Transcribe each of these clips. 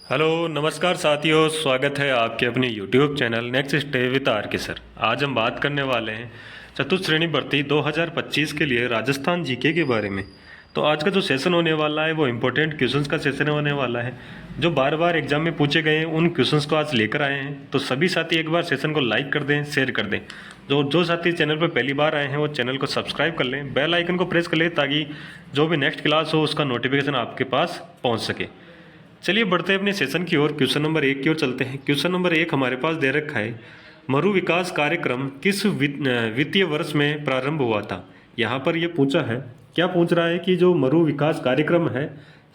Hello नमस्कार साथियों, स्वागत है आपके अपने YouTube channel next stay with R K sir. आज हम बात करने वाले हैं चतुर्थ श्रेणी भर्ती 2025 के लिए राजस्थान जीके के बारे में। तो आज का जो सेशन होने वाला है वो इम्पोर्टेंट क्वेश्चंस का सेशन होने वाला है, जो बार बार एग्जाम में पूछे गए हैं उन क्वेश्चंस को आज लेकर आए हैं। तो सभी साथी एक बार सेशन को लाइक कर दें, शेयर कर दें। जो साथी चैनल पर पहली बार आए हैं वो चैनल को सब्सक्राइब कर लें, बेल आइकन को प्रेस कर लें ताकि जो भी नेक्स्ट क्लास हो उसका नोटिफिकेशन आपके पास पहुँच सके। चलिए बढ़ते हैं अपने सेशन की ओर। क्वेश्चन नंबर 1 की ओर चलते हैं। क्वेश्चन नंबर 1 हमारे पास दे रखा है, मरु विकास कार्यक्रम किस वित्तीय वर्ष में प्रारंभ हुआ था। यहाँ पर ये पूछा है, क्या पूछ रहा है कि जो मरु विकास कार्यक्रम है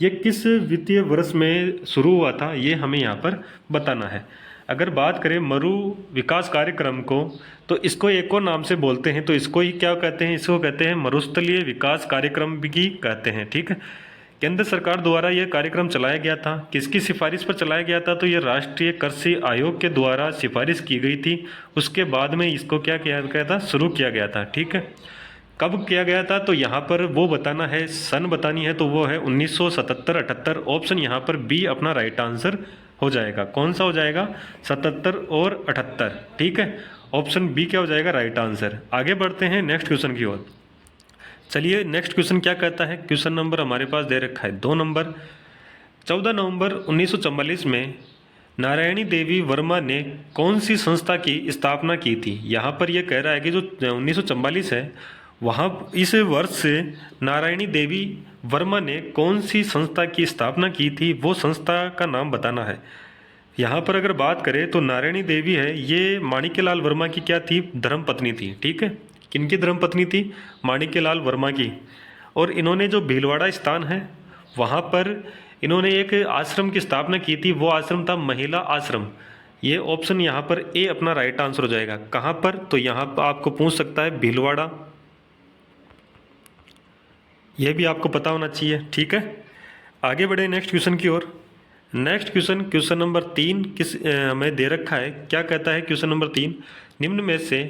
ये किस वित्तीय वर्ष में शुरू हुआ था, ये हमें यहाँ पर बताना है। अगर बात करें मरु विकास कार्यक्रम को, तो इसको एक और नाम से बोलते हैं, तो इसको ही क्या कहते हैं, इसको कहते हैं मरुस्थलीय विकास कार्यक्रम भी कहते हैं। ठीक है, केंद्र सरकार द्वारा यह कार्यक्रम चलाया गया था। किसकी सिफारिश पर चलाया गया था, तो ये राष्ट्रीय कृषि आयोग के द्वारा सिफारिश की गई थी। उसके बाद में इसको क्या किया गया था, शुरू किया गया था। ठीक है, कब किया गया था, तो यहाँ पर वो बताना है, सन बतानी है, तो वो है 1977-78। ऑप्शन यहाँ पर बी अपना राइट आंसर हो जाएगा। कौन सा हो जाएगा, 77 और 78। ठीक है, ऑप्शन बी क्या हो जाएगा, राइट आंसर। आगे बढ़ते हैं नेक्स्ट क्वेश्चन की ओर। चलिए नेक्स्ट क्वेश्चन क्या कहता है। क्वेश्चन नंबर हमारे पास दे रखा है 2 नंबर। 14 नवंबर 1944 में नारायणी देवी वर्मा ने कौन सी संस्था की स्थापना की थी। यहाँ पर यह कह रहा है कि जो 1944 है वहाँ इस वर्ष से नारायणी देवी वर्मा ने कौन सी संस्था की स्थापना की थी, वो संस्था का नाम बताना है। यहाँ पर अगर बात करें तो नारायणी देवी है, ये माणिक्यलाल वर्मा की क्या थी, धर्मपत्नी थी। ठीक है, किनकी धर्मपत्नी थी, माणिक्यलाल वर्मा की। और इन्होंने जो भीलवाड़ा स्थान है वहाँ पर इन्होंने एक आश्रम की स्थापना की थी, वो आश्रम था महिला आश्रम। ये ऑप्शन यहाँ पर ए अपना राइट आंसर हो जाएगा। कहाँ पर, तो यहाँ पर आपको पूछ सकता है भीलवाड़ा, यह भी आपको पता होना चाहिए। ठीक है, आगे बढ़े नेक्स्ट क्वेश्चन की ओर। नेक्स्ट क्वेश्चन, क्वेश्चन नंबर 3 किस हमें दे रखा है। क्या कहता है क्वेश्चन नंबर 3, निम्न में से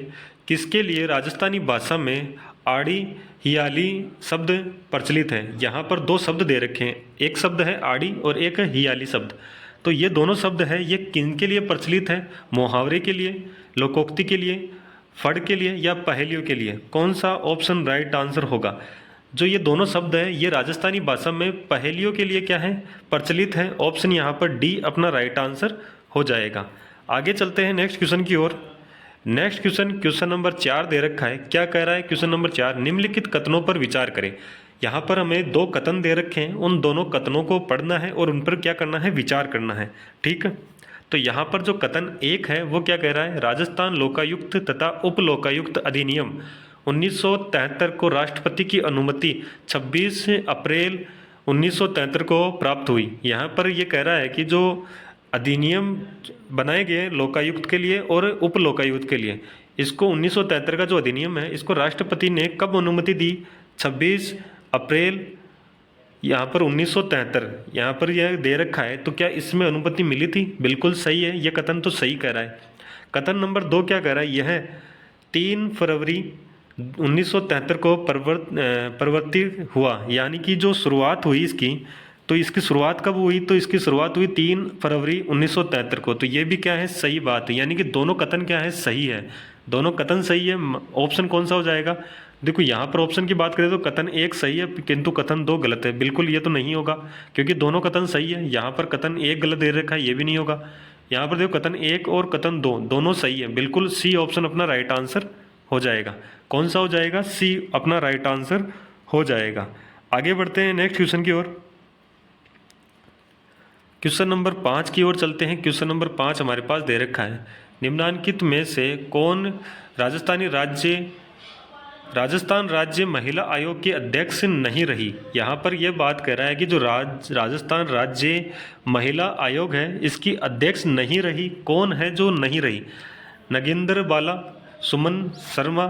किसके लिए राजस्थानी भाषा में आड़ी हियाली शब्द प्रचलित है। यहाँ पर 2 शब्द दे रखे हैं, एक शब्द है आड़ी और एक है हियाली शब्द। तो ये दोनों शब्द है, ये किन के लिए प्रचलित है, मुहावरे के लिए, लोकोक्ति के लिए, फड़ के लिए या पहेलियों के लिए। कौन सा ऑप्शन राइट आंसर होगा। जो ये दोनों शब्द है ये राजस्थानी भाषा में पहेलियों के लिए क्या है, प्रचलित है। ऑप्शन यहाँ पर डी अपना राइट आंसर हो जाएगा। आगे चलते हैं नेक्स्ट क्वेश्चन की ओर। नेक्स्ट क्वेश्चन, क्वेश्चन नंबर 4 दे रखा है। क्या कह रहा है क्वेश्चन नंबर 4, निम्नलिखित कथनों पर विचार करें। यहाँ पर हमें 2 कथन दे रखे हैं, उन दोनों कथनों को पढ़ना है और उन पर क्या करना है, विचार करना है। ठीक है, तो यहाँ पर जो कथन 1 है वो क्या कह रहा है, राजस्थान लोकायुक्त तथा उप लोकायुक्त अधिनियम 1973 को राष्ट्रपति की अनुमति 26 अप्रैल 1973 को प्राप्त हुई। यहाँ पर ये कह रहा है कि जो अधिनियम बनाए गए लोकायुक्त के लिए और उप लोकायुक्त के लिए, इसको 1973 का जो अधिनियम है इसको राष्ट्रपति ने कब अनुमति दी, 26 अप्रैल यहाँ पर 1973। यहाँ पर यह दे रखा है, तो क्या इसमें अनुमति मिली थी, बिल्कुल सही है, यह कथन तो सही कह रहा है। कथन नंबर 2 क्या कह रहा है, यह 3 फरवरी 1973 को प्रवर्तित हुआ। यानी कि जो शुरुआत हुई इसकी, तो इसकी शुरुआत कब हुई, तो इसकी शुरुआत हुई 3 फरवरी 1973 को। तो ये भी क्या है, सही बात है। यानी कि दोनों कथन क्या है, सही है, दोनों कथन सही है। ऑप्शन कौन सा हो जाएगा, देखो यहाँ पर ऑप्शन की बात करें तो कथन 1 सही है किंतु कथन 2 गलत है। बिल्कुल ये तो नहीं होगा क्योंकि दोनों कथन सही है। यहाँ पर कथन 1 गलत दे रखा है, ये भी नहीं होगा। यहाँ पर देखो कथन 1 और कथन 2 दोनों सही है। बिल्कुल सी ऑप्शन अपना राइट आंसर हो जाएगा। कौन सा हो जाएगा, सी अपना राइट आंसर हो जाएगा। आगे बढ़ते हैं नेक्स्ट क्वेश्चन की ओर। क्वेश्चन नंबर 5 की ओर चलते हैं। क्वेश्चन नंबर 5 हमारे पास दे रखा है, निम्नलिखित में से कौन राजस्थान राज्य महिला आयोग की अध्यक्ष नहीं रही। यहाँ पर यह बात कह रहा है कि जो राजस्थान राज्य महिला आयोग है इसकी अध्यक्ष नहीं रही। कौन है जो नहीं रही, नगेंद्र बाला, सुमन शर्मा,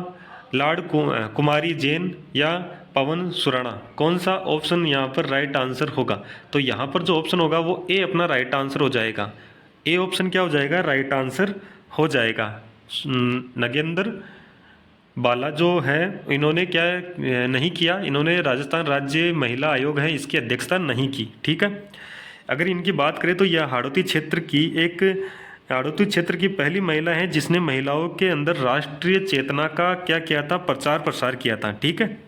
लाड कुमारी जैन या पवन सुराणा। कौन सा ऑप्शन यहाँ पर राइट आंसर होगा, तो यहाँ पर जो ऑप्शन होगा वो ए अपना राइट आंसर हो जाएगा। ए ऑप्शन क्या हो जाएगा, राइट आंसर हो जाएगा। नगेंद्र बाला जो है इन्होंने क्या नहीं किया, इन्होंने राजस्थान राज्य महिला आयोग है इसकी अध्यक्षता नहीं की। ठीक है, अगर इनकी बात करें तो यह हाड़ौती क्षेत्र की पहली महिला है जिसने महिलाओं के अंदर राष्ट्रीय चेतना का क्या किया था, प्रचार प्रसार किया था। ठीक है,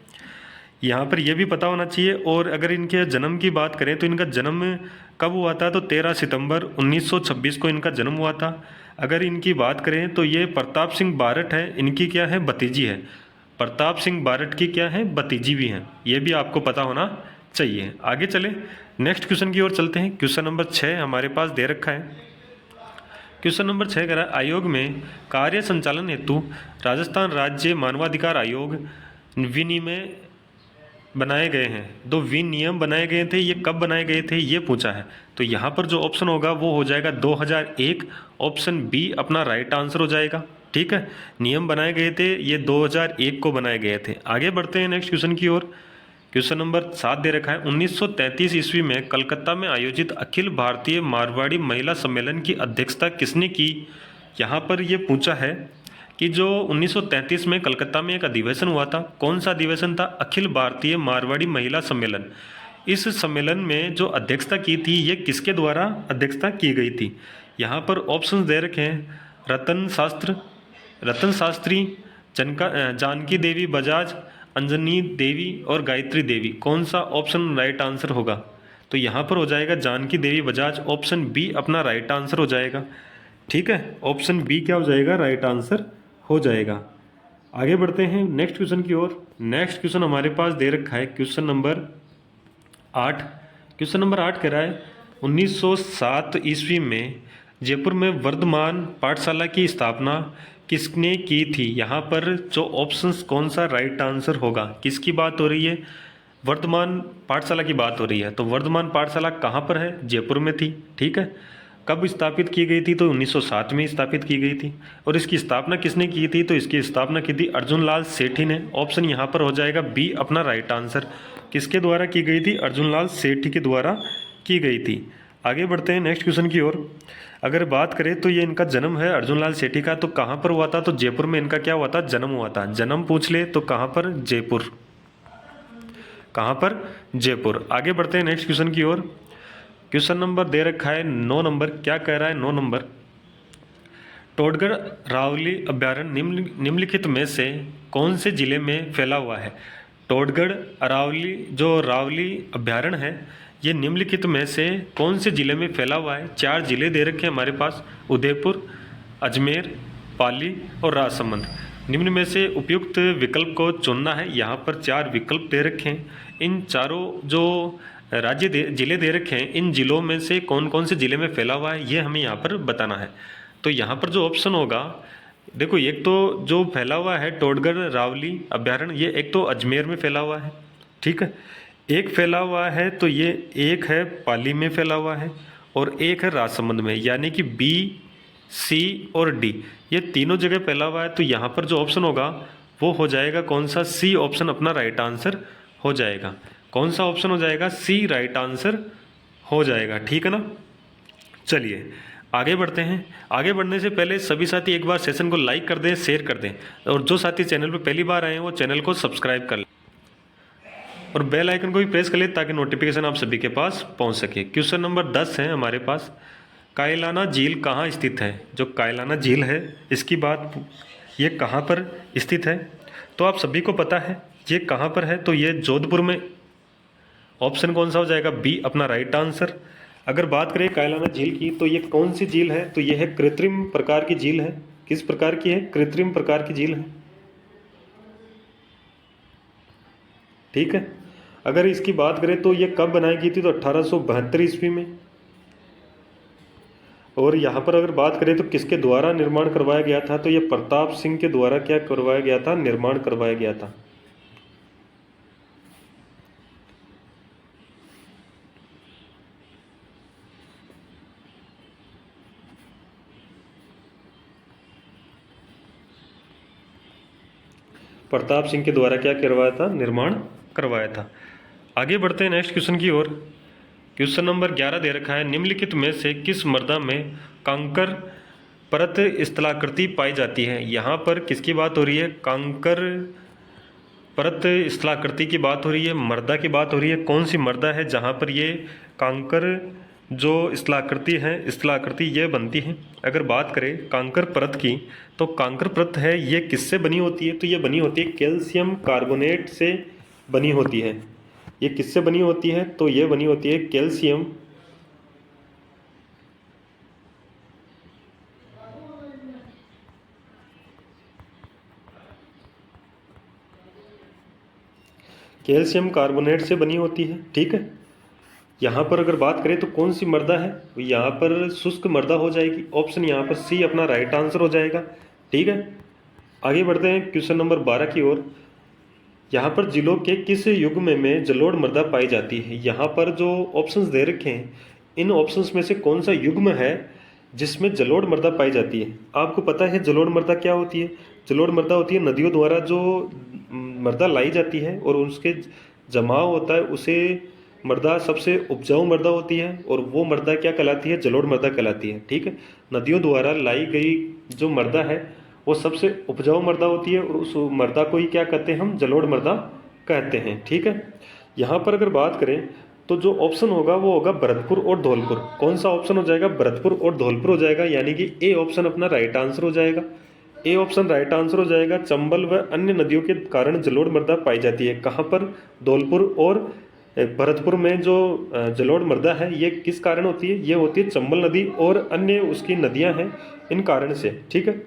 यहाँ पर यह भी पता होना चाहिए। और अगर इनके जन्म की बात करें तो इनका जन्म कब हुआ था, तो 13 सितंबर 1926 को इनका जन्म हुआ था। अगर इनकी बात करें तो ये प्रताप सिंह बारट है, इनकी क्या है, भतीजी है। प्रताप सिंह बारट की क्या है, भतीजी भी हैं। ये भी आपको पता होना चाहिए। आगे चले, नेक्स्ट क्वेश्चन की ओर चलते हैं। क्वेश्चन नंबर 6 हमारे पास दे रखा है। क्वेश्चन नंबर 6 कह रहा है, आयोग में कार्य संचालन हेतु राजस्थान राज्य मानवाधिकार आयोग विनिमय बनाए गए हैं। दो विनियम बनाए गए थे, ये कब बनाए गए थे ये पूछा है। तो यहाँ पर जो ऑप्शन होगा वो हो जाएगा 2001, ऑप्शन बी अपना राइट आंसर हो जाएगा। ठीक है, नियम बनाए गए थे ये 2001 को बनाए गए थे। आगे बढ़ते हैं नेक्स्ट क्वेश्चन की ओर। क्वेश्चन नंबर 7 दे रखा है, 1933 ईस्वी में कलकत्ता में आयोजित अखिल भारतीय मारवाड़ी महिला सम्मेलन की अध्यक्षता किसने की। यहाँ पर ये पूछा है कि जो 1933 में कलकत्ता में एक अधिवेशन हुआ था, कौन सा अधिवेशन था, अखिल भारतीय मारवाड़ी महिला सम्मेलन। इस सम्मेलन में जो अध्यक्षता की थी ये किसके द्वारा अध्यक्षता की गई थी। यहाँ पर ऑप्शन दे रखे हैं, रतन शास्त्री, जानकी देवी बजाज, अंजनी देवी और गायत्री देवी। कौन सा ऑप्शन राइट आंसर होगा, तो यहाँ पर हो जाएगा जानकी देवी बजाज, ऑप्शन बी अपना राइट आंसर हो जाएगा। ठीक है, ऑप्शन बी क्या हो जाएगा, राइट आंसर हो जाएगा। आगे बढ़ते हैं नेक्स्ट क्वेश्चन की ओर। नेक्स्ट क्वेश्चन हमारे पास दे रखा है क्वेश्चन नंबर 8। क्वेश्चन नंबर 8 कह रहा है, 1907 ईस्वी में जयपुर में वर्धमान पाठशाला की स्थापना किसने की थी। यहाँ पर जो ऑप्शंस कौन सा राइट आंसर होगा, किसकी बात हो रही है, वर्धमान पाठशाला की बात हो रही है। तो वर्धमान पाठशाला कहाँ पर है, जयपुर में थी। ठीक है, कब स्थापित की गई थी, तो 1907 में स्थापित की गई थी। और इसकी स्थापना किसने की थी, तो इसकी स्थापना की थी अर्जुन लाल सेठी ने। ऑप्शन यहाँ पर हो जाएगा बी अपना राइट आंसर। किसके द्वारा की गई थी, अर्जुन लाल सेठी के द्वारा की गई थी। आगे बढ़ते हैं नेक्स्ट क्वेश्चन की ओर। अगर बात करें तो ये इनका जन्म है अर्जुन लाल सेठी का, तो कहाँ पर हुआ था, तो जयपुर में इनका क्या हुआ था, जन्म हुआ था। जन्म पूछ ले तो कहाँ पर, जयपुर। कहाँ पर, जयपुर। आगे बढ़ते हैं नेक्स्ट क्वेश्चन की ओर। क्वेश्चन नंबर दे रखा है 9 नंबर। क्या कह रहा है 9 नंबर, टोडगढ़ रावली अभ्यारण्य निम्नलिखित में से कौन से जिले में फैला हुआ है। टोडगढ़ रावली जो रावली अभ्यारण्य है ये निम्नलिखित में से कौन से जिले में फैला हुआ है। 4 जिले दे रखे हैं हमारे पास, उदयपुर, अजमेर, पाली और राजसमंद। निम्न में से उपयुक्त विकल्प को चुनना है। यहाँ पर 4 विकल्प दे रखे हैं। इन चारों जो जिले दे रखे हैं, इन जिलों में से कौन कौन से जिले में फैला हुआ है ये हमें यहाँ पर बताना है। तो यहाँ पर जो ऑप्शन होगा, देखो एक तो जो फैला हुआ है टोडगढ़ रावली अभ्यारण्य, ये एक तो अजमेर में फैला हुआ है। ठीक है, एक फैला हुआ है तो ये एक है पाली में फैला हुआ है और एक है राजसमंद में, यानी कि बी, सी और डी ये तीनों जगह फैला हुआ है। तो यहाँ पर जो ऑप्शन होगा वो हो जाएगा कौन सा, सी ऑप्शन अपना राइट आंसर हो जाएगा। कौन सा ऑप्शन हो जाएगा, सी राइट आंसर हो जाएगा। ठीक है ना, चलिए आगे बढ़ते हैं। आगे बढ़ने से पहले सभी साथी एक बार सेशन को लाइक कर दें, शेयर कर दें, और जो साथी चैनल पर पहली बार आए हैं वो चैनल को सब्सक्राइब कर लें और बेल आइकन को भी प्रेस कर ले ताकि नोटिफिकेशन आप सभी के पास पहुंच सके। क्वेश्चन नंबर 10 है हमारे पास, कायलाना झील कहाँ स्थित है। जो कायलाना झील है इसकी बात, ये कहाँ पर स्थित है, तो आप सभी को पता है ये कहाँ पर है, तो ये जोधपुर में। ऑप्शन कौन सा हो जाएगा, बी अपना राइट आंसर। अगर बात करें कायलाना झील की तो ये कौन सी झील है, तो ये है कृत्रिम प्रकार की झील है। किस प्रकार की है, कृत्रिम प्रकार की झील है। ठीक है, अगर इसकी बात करें तो ये कब बनाई गई थी, तो 1872 ईस्वी में। और यहाँ पर अगर बात करें तो किसके द्वारा निर्माण करवाया गया था, तो ये प्रताप सिंह के द्वारा क्या करवाया गया था, निर्माण करवाया गया था। प्रताप सिंह के द्वारा क्या करवाया था, निर्माण करवाया था। आगे बढ़ते हैं नेक्स्ट क्वेश्चन की ओर। क्वेश्चन नंबर 11 दे रखा है, निम्नलिखित में से किस मृदा में कांकर परत स्थलाकृति पाई जाती है। यहाँ पर किसकी बात हो रही है, कांकर परत स्थलाकृति की बात हो रही है, मृदा की बात हो रही है। कौन सी मृदा है जहाँ पर ये कांकर जो स्थलाकृति है, स्थलाकृति ये बनती है। अगर बात करें कांकर परत की, तो कांकर परत है ये किससे बनी होती है? तो ये बनी होती है कैल्शियम कार्बोनेट से बनी होती है। ये किससे बनी होती है? तो ये बनी होती है कैल्शियम कैल्शियम कार्बोनेट से बनी होती है। ठीक है, यहाँ पर अगर बात करें तो कौन सी मृदा है? तो यहाँ पर शुष्क मृदा हो जाएगी। ऑप्शन यहाँ पर सी अपना राइट आंसर हो जाएगा। ठीक है, आगे बढ़ते हैं क्वेश्चन नंबर 12 की ओर। यहाँ पर जिलों के किस युग्म में जलोढ़ मृदा पाई जाती है? यहाँ पर जो ऑप्शंस दे रखे हैं, इन ऑप्शंस में से कौन सा युग्म है जिसमें जलोढ़ मृदा पाई जाती है? आपको पता है जलोढ़ मृदा क्या होती है? जलोढ़ मृदा होती है नदियों द्वारा जो मृदा लाई जाती है और उसके जमाव होता है, उसे मृदा सबसे उपजाऊ मृदा होती है, और वो मृदा क्या कहलाती है? जलोढ़ मृदा कहलाती है। ठीक है, नदियों द्वारा लाई गई जो मृदा है वो सबसे उपजाऊ मृदा होती है, और उस मृदा को ही क्या कहते हैं? हम जलोढ़ मृदा कहते हैं। ठीक है, यहाँ पर अगर बात करें तो जो ऑप्शन होगा वो होगा भरतपुर और धौलपुर। कौन सा ऑप्शन हो जाएगा? भरतपुर और धौलपुर हो जाएगा, यानी कि ए ऑप्शन अपना राइट आंसर हो जाएगा। ए ऑप्शन राइट आंसर हो जाएगा। चंबल व अन्य नदियों के कारण जलोढ़ मृदा पाई जाती है। कहाँ पर? धौलपुर और भरतपुर में जो जलोढ़ मृदा है ये किस कारण होती है? ये होती है चंबल नदी और अन्य उसकी नदियां हैं, इन कारण से। ठीक है,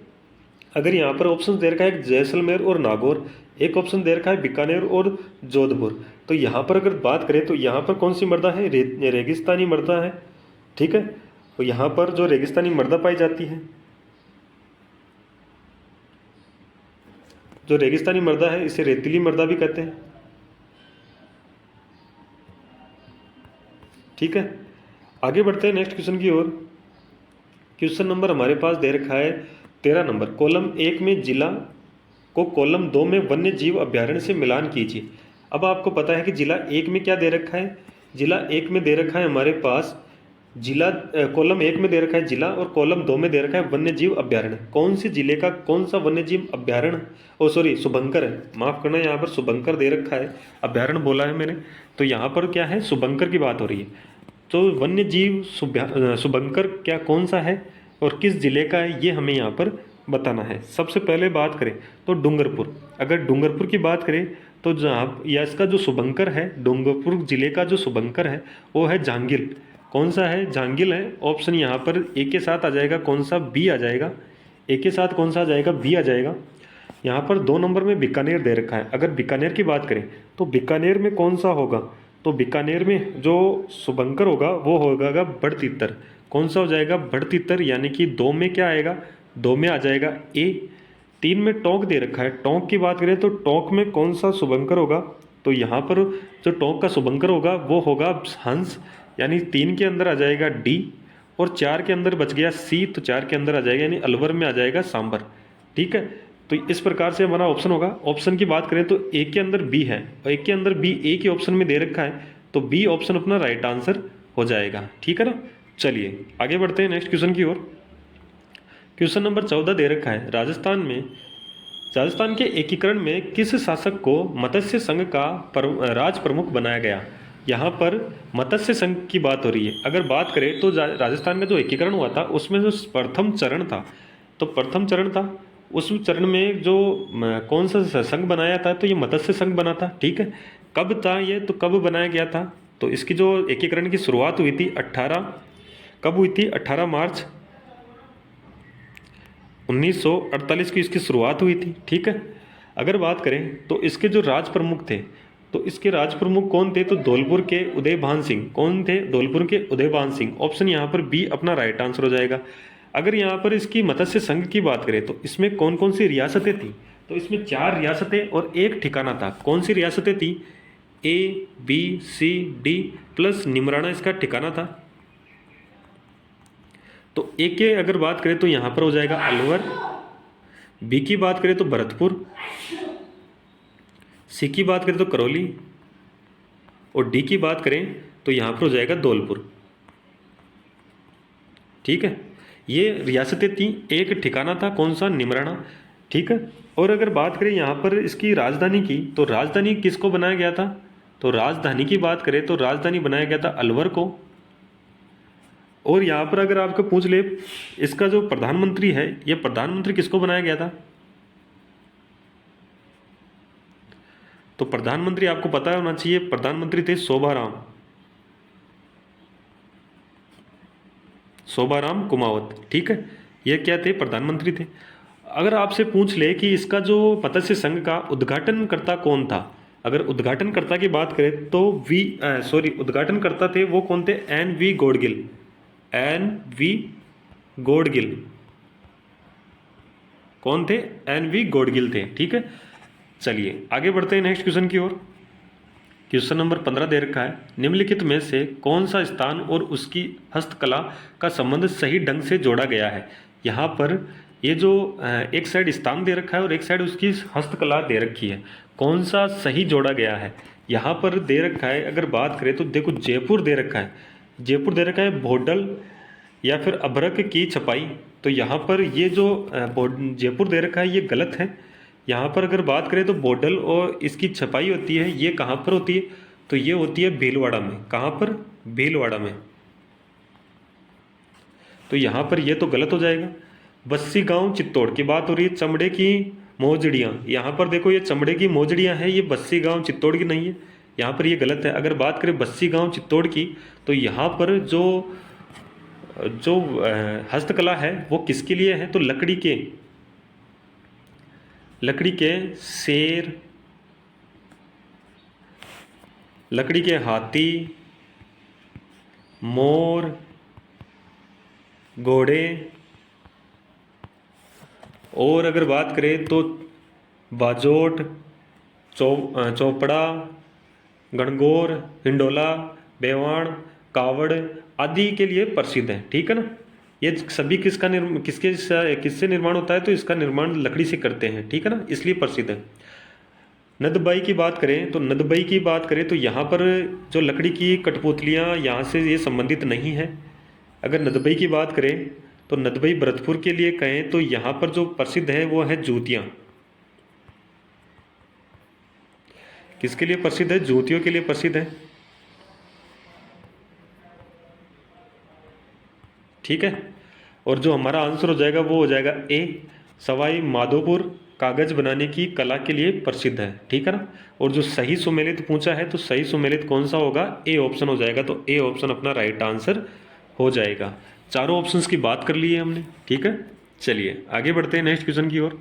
अगर यहाँ पर ऑप्शन दे रखा है जैसलमेर और नागौर, एक ऑप्शन दे रखा है बीकानेर और जोधपुर, तो यहाँ पर अगर बात करें तो यहाँ पर कौन सी मृदा है? रेगिस्तानी मृदा है। ठीक है, तो यहाँ पर जो रेगिस्तानी मृदा पाई जाती है, जो रेगिस्तानी मृदा है इसे रेतीली मृदा भी कहते हैं। ठीक है, आगे बढ़ते हैं नेक्स्ट क्वेश्चन की ओर। क्वेश्चन नंबर हमारे पास दे रखा है 13 नंबर। कॉलम 1 में जिला को कॉलम 2 में वन्य जीव अभ्यारण्य से मिलान कीजिए। अब आपको पता है कि जिला 1 में क्या दे रखा है? जिला 1 में दे रखा है हमारे पास जिला, कॉलम 1 में दे रखा है जिला, और कॉलम 2 में दे रखा है वन्य जीव अभ्यारण्य। कौन सी जिले का कौन सा वन्य जीव अभ्यारण्य? ओ सॉरी, शुभंकर है, माफ करना, यहाँ पर शुभंकर दे रखा है, अभ्यारण्य बोला है मैंने। तो यहाँ पर क्या है? शुभंकर की बात हो रही है। तो वन्य जीव शुभंकर क्या कौन सा है और किस जिले का है, ये हमें यहाँ पर बताना है। सबसे पहले बात करें तो डूंगरपुर। अगर डूंगरपुर की बात करें तो जहाँ या इसका जो शुभंकर है, डूंगरपुर जिले का जो शुभंकर है वो है जांगिल। कौन सा है? जांगिल है। ऑप्शन यहाँ पर ए के साथ आ जाएगा, कौन सा? बी आ जाएगा। ए के साथ कौन सा आ जाएगा? बी आ जाएगा। यहाँ पर 2 नंबर में बीकानेर दे रखा है। अगर बीकानेर की बात करें तो बीकानेर में कौन सा होगा? तो बीकानेर में जो शुभंकर होगा वो होगा बड़तीतर। कौन सा हो जाएगा? बड़तीतर, यानी कि 2 में क्या आएगा? 2 में आ जाएगा ए। 3 में टोंक दे रखा है। टोंक की बात करें तो टोंक में कौन सा शुभंकर होगा? तो यहाँ पर जो टोंक का शुभंकर होगा वो होगा हंस, यानी 3 के अंदर आ जाएगा डी, और 4 के अंदर बच गया सी, तो 4 के अंदर आ जाएगा, यानी अलवर में आ जाएगा सांबर। ठीक है, तो इस प्रकार से हमारा ऑप्शन होगा। ऑप्शन की बात करें तो ए के अंदर बी है, और ए के अंदर बी ए के ऑप्शन में दे रखा है, तो बी ऑप्शन अपना राइट आंसर हो जाएगा। ठीक है ना, चलिए आगे बढ़ते हैं नेक्स्ट क्वेश्चन की ओर। क्वेश्चन नंबर 14 दे रखा है, राजस्थान के एकीकरण में किस शासक को मत्स्य संघ का राज प्रमुख बनाया गया? यहाँ पर मत्स्य संघ की बात हो रही है। अगर बात करें तो राजस्थान में जो एकीकरण हुआ था उसमें जो प्रथम चरण था, तो प्रथम चरण था, उस चरण में जो कौन सा संघ बनाया था? तो ये मत्स्य संघ बना था। ठीक है, कब था ये? तो कब बनाया गया था? तो इसकी जो एकीकरण की शुरुआत हुई थी 18 कब हुई थी? 18 मार्च 1948 की इसकी शुरुआत हुई थी। ठीक है, अगर बात करें तो इसके जो राज प्रमुख थे, तो इसके राज प्रमुख कौन थे? तो धौलपुर के उदयभान सिंह। कौन थे? धौलपुर के उदयभान सिंह। ऑप्शन यहाँ पर बी अपना राइट आंसर हो जाएगा। अगर यहाँ पर इसकी मत्स्य संघ की बात करें तो इसमें कौन कौन सी रियासतें थी? तो इसमें 4 रियासतें और 1 ठिकाना था। कौन सी रियासतें थी? ए, बी, सी, डी प्लस निमराना इसका ठिकाना था। तो ए के अगर बात करें तो यहाँ पर हो जाएगा अलवर, बी की बात करें तो भरतपुर, सी की बात करें तो करौली, और डी की बात करें तो यहाँ पर हो जाएगा धौलपुर। ठीक है, ये रियासतें थी, 1 ठिकाना था, कौन सा? निमराना। ठीक है, और अगर बात करें यहाँ पर इसकी राजधानी की, तो राजधानी किसको बनाया गया था? तो राजधानी की बात करें तो राजधानी बनाया गया था अलवर को। और यहाँ पर अगर आपको पूछ ले इसका जो प्रधानमंत्री है, ये प्रधानमंत्री किसको बनाया गया था? तो प्रधानमंत्री आपको पता होना चाहिए, प्रधानमंत्री थे शोभाराम कुमावत। ठीक है, ये क्या थे? प्रधानमंत्री थे। अगर आपसे पूछ ले कि इसका जो मत्स्य संघ का उद्घाटनकर्ता कौन था, अगर उद्घाटनकर्ता की बात करें तो उद्घाटनकर्ता थे वो कौन थे? NV गौड़गिल। NV गौड़गिल कौन थे? NV गौड़गिल थे। ठीक है, चलिए आगे बढ़ते हैं नेक्स्ट क्वेश्चन की ओर। क्वेश्चन नंबर 15 दे रखा है, निम्नलिखित में से कौन सा स्थान और उसकी हस्तकला का संबंध सही ढंग से जोड़ा गया है? यहाँ पर ये जो एक साइड स्थान दे रखा है और एक साइड उसकी हस्तकला दे रखी है, कौन सा सही जोड़ा गया है? यहाँ पर दे रखा है, अगर बात करें तो देखो जयपुर दे रखा है, जयपुर दे रखा है भोडल या फिर अभ्रक की छपाई। तो यहाँ पर ये जो जयपुर दे रखा है ये गलत है। यहाँ पर अगर बात करें तो बोडल और इसकी छपाई होती है, ये कहाँ पर होती है? तो ये होती है भीलवाड़ा में। कहाँ पर? भीलवाड़ा में। तो यहाँ पर ये तो गलत हो जाएगा। बस्सी गांव चित्तौड़ की बात हो रही है, चमड़े की मोजड़ियाँ, यहाँ पर देखो ये चमड़े की मोजड़ियाँ हैं, ये बस्सी गांव चित्तौड़ की नहीं है, यहाँ पर ये गलत है। अगर बात करें बस्सी गांव चित्तौड़ की, तो यहाँ पर जो जो हस्तकला है वो किसके लिए है? तो लकड़ी के शेर, लकड़ी के हाथी, मोर, घोड़े, और अगर बात करें तो बाजोट, चौपड़ा, गणगौर, हिंडोला, बेवाण, कावड़ आदि के लिए प्रसिद्ध है। ठीक है ना, ये सभी किससे निर्माण होता है? तो इसका निर्माण लकड़ी से करते हैं। ठीक है ना, इसलिए प्रसिद्ध है। नदबई की बात करें तो यहाँ पर जो लकड़ी की कठपुतलियाँ यहाँ से ये संबंधित नहीं है। अगर नदबई की बात करें तो नदबई भरतपुर के लिए कहें तो यहाँ पर जो प्रसिद्ध है वो है जूतियाँ। किसके लिए प्रसिद्ध है? जूतियों के लिए प्रसिद्ध है। ठीक है, और जो हमारा आंसर हो जाएगा वो हो जाएगा ए, सवाई माधोपुर कागज बनाने की कला के लिए प्रसिद्ध है। ठीक है ना, और जो सही सुमेलित पूछा है तो सही सुमेलित कौन सा होगा? ए ऑप्शन हो जाएगा। तो ए ऑप्शन अपना राइट आंसर हो जाएगा। चारों ऑप्शंस की बात कर ली है हमने। ठीक है, चलिए आगे बढ़ते हैं नेक्स्ट क्वेश्चन की ओर।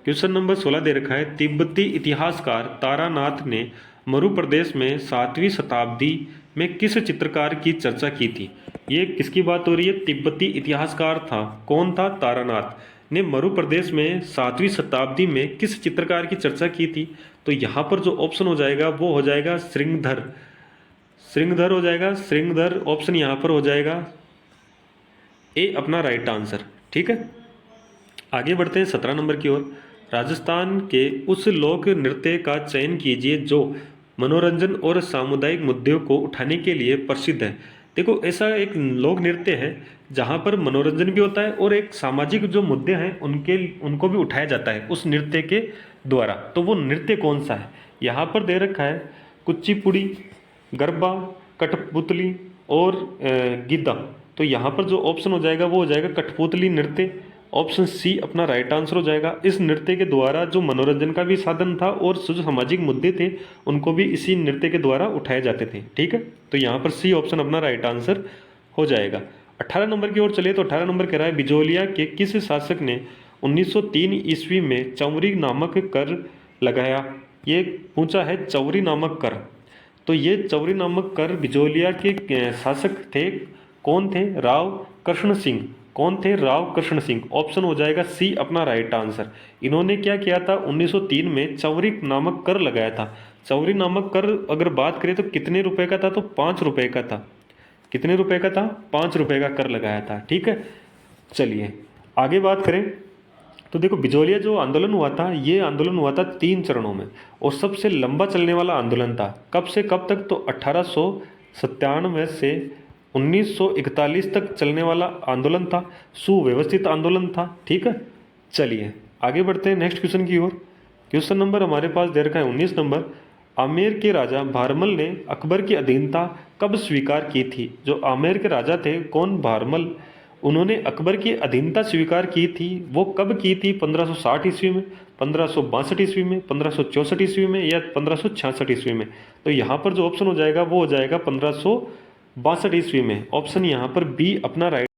क्वेश्चन नंबर 16 दे रखा है, तिब्बती इतिहासकार तारानाथ ने मरु प्रदेश में 7वीं शताब्दी में किस चित्रकार की चर्चा की थी? ये किसकी बात हो रही है? तिब्बती इतिहासकार था, कौन था? तारानाथ ने मरु प्रदेश में 7वीं शताब्दी में किस चित्रकार की चर्चा की थी? तो यहाँ पर जो ऑप्शन हो जाएगा वो हो जाएगा श्रृंगधर। श्रृंगधर हो जाएगा, श्रृंगधर ऑप्शन यहाँ पर हो जाएगा ए अपना राइट आंसर। ठीक है, आगे बढ़ते हैं 17 नंबर की ओर। राजस्थान के उस लोक नृत्य का चयन कीजिए जो मनोरंजन और सामुदायिक मुद्दों को उठाने के लिए प्रसिद्ध है। देखो ऐसा एक लोक नृत्य है जहाँ पर मनोरंजन भी होता है और एक सामाजिक जो मुद्दे हैं उनको भी उठाया जाता है उस नृत्य के द्वारा। तो वो नृत्य कौन सा है? यहाँ पर दे रखा है कुचिपुड़ी, गरबा, कठपुतली और गिद्दा। तो यहाँ पर जो ऑप्शन हो जाएगा वो हो जाएगा कठपुतली नृत्य। ऑप्शन सी अपना राइट आंसर हो जाएगा। इस नृत्य के द्वारा जो मनोरंजन का भी साधन था और जो सामाजिक मुद्दे थे उनको भी इसी नृत्य के द्वारा उठाए जाते थे। ठीक है, तो यहाँ पर सी ऑप्शन अपना राइट आंसर हो जाएगा। 18 नंबर की ओर चले तो 18 नंबर कह रहा है, बिजोलिया के किस शासक ने 1903 ईस्वी में चौरी नामक कर लगाया? ये पूछा है चौरी नामक कर। तो ये चौरी नामक कर बिजोलिया के शासक थे, कौन थे? राव कृष्ण सिंह। कौन थे? राव कृष्ण सिंह। ऑप्शन हो जाएगा सी अपना राइट आंसर। इन्होंने क्या किया था? 1903 में चौरी नामक कर लगाया था। चौरी नामक कर अगर बात करें तो कितने रुपए का था? तो 5 रुपए का था। कितने रुपए का था? 5 रुपए का कर लगाया था। ठीक है, चलिए आगे बात करें तो देखो बिजोलिया जो आंदोलन हुआ था ये आंदोलन हुआ था 3 चरणों में और सबसे लंबा चलने वाला आंदोलन था। कब से कब तक? तो 1897 से 1941 तक चलने वाला आंदोलन था। सुव्यवस्थित आंदोलन था। ठीक है, चलिए आगे बढ़ते हैं नेक्स्ट क्वेश्चन की ओर। क्वेश्चन नंबर हमारे पास दे रखा है 19 नंबर। आमेर के राजा भारमल ने अकबर की अधीनता कब स्वीकार की थी? जो आमेर के राजा थे कौन भारमल, उन्होंने अकबर की अधीनता स्वीकार की थी, वो कब की थी? 1560 ईस्वी में, 1562 ईस्वी में, 1564 ईस्वी में या 1566 ईस्वी में? तो यहाँ पर जो ऑप्शन हो जाएगा वो हो जाएगा 1562 ईस्वी में। ऑप्शन यहाँ पर बी अपना राइट